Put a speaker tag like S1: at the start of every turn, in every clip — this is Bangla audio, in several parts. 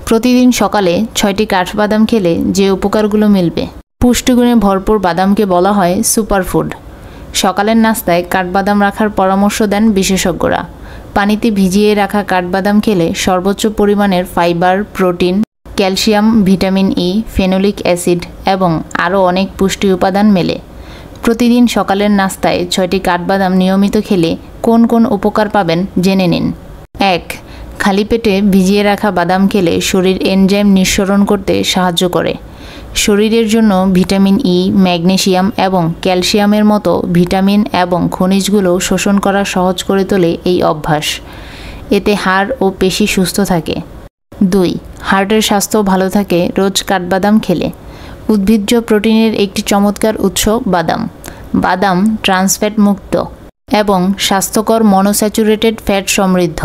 S1: প্রতিদিন সকালে 6টি কাঠবাদাম খেলে যে উপকারগুলো মিলবে। পুষ্টিগুণে ভরপুর বাদামকে বলা হয় সুপারফুড। সকালের নাস্তায় কাঠবাদাম রাখার পরামর্শ দেন বিশেষজ্ঞরা। পানিতে ভিজিয়ে রাখা কাঠবাদাম খেলে সর্বোচ্চ পরিমাণের fibre, protein, calcium, vitamin E, phenolic acid এবং আরও অনেক পুষ্টি উপাদান মেলে। প্রতিদিন সকালের নাস্তায় 6টি কাঠবাদাম নিয়মিত খেলে কোন কোন উপকার পাবেন জেনে নিন। 1. খালি পেটে ভিজিয়ে রাখা বাদাম খেলে শরীর এনজাইম নিঃসরণ করতে সাহায্য করে। শরীরের জন্য ভিটামিন ই, ম্যাগনেসিয়াম এবং ক্যালসিয়ামের মতো ভিটামিন এবং খনিজগুলো শোষণ করা সহজ করে তোলে এই অভ্যাস। এতে হাড় ও পেশি সুস্থ থাকে। 2. হার্টের স্বাস্থ্য ভালো থাকে রোজ কাঠবাদাম খেলে। উদ্ভিজ্জ প্রোটিনের একটি চমৎকার উৎস বাদাম। বাদাম ট্রান্সফ্যাট মুক্ত এবং স্বাস্থ্যকর মনোস্যাচুরেটেড ফ্যাট সমৃদ্ধ।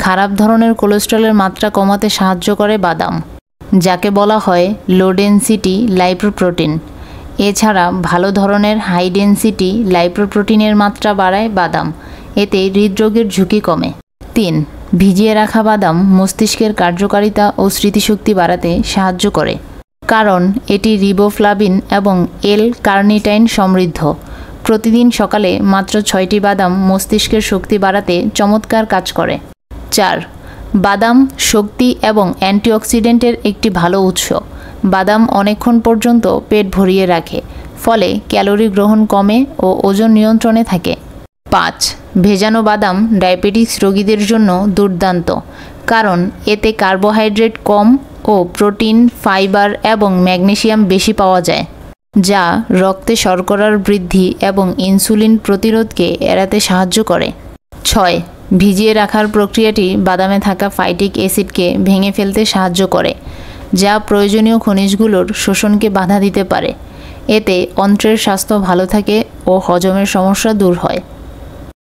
S1: খারাপ ধরনের কোলেস্টেরলের মাত্রা কমাতে সাহায্য করে বাদাম, যাকে বলা হয় লো ডেনসিটি লাইপোপ্রোটিন। এছাড়া ভালো ধরনের হাই ডেনসিটি লাইপোপ্রোটিনের মাত্রা বাড়ায় বাদাম। এতে হৃদরোগের ঝুঁকি কমে। 3. ভিজিয়ে রাখা বাদাম মস্তিষ্কের কার্যকারিতা ও স্মৃতিশক্তি বাড়াতে সাহায্য করে, কারণ এটি রিবোফ্লাভিন এবং এল কার্নিটাইন সমৃদ্ধ। প্রতিদিন সকালে মাত্র 6টি বাদাম মস্তিষ্কের শক্তি বাড়াতে চমৎকার কাজ করে। 4. বাদাম শক্তি এবং অ্যান্টিঅক্সিডেন্টের একটি ভালো উৎস। বাদাম অনেকক্ষণ পর্যন্ত পেট ভরিয়ে রাখে, ফলে ক্যালোরি গ্রহণ কমে ও ওজন নিয়ন্ত্রণে থাকে। 5. ভেজানো বাদাম ডায়াবেটিস রোগীদের জন্য দুর্দান্ত, কারণ এতে কার্বোহাইড্রেট কম ও প্রোটিন, ফাইবার এবং ম্যাগনেসিয়াম বেশি পাওয়া যায়, যা রক্তে শর্করার বৃদ্ধি এবং ইনসুলিন প্রতিরোধকে এড়াতে সাহায্য করে। 6. ভিজিয়ে রাখার প্রক্রিয়াটি বাদামে থাকা ফাইটিক অ্যাসিডকে ভেঙে ফেলতে সাহায্য করে, যা প্রয়োজনীয় খনিজগুলোর শোষণকে বাধা দিতে পারে। এতে অন্ত্রের স্বাস্থ্য ভালো থাকে ও হজমের সমস্যা দূর হয়।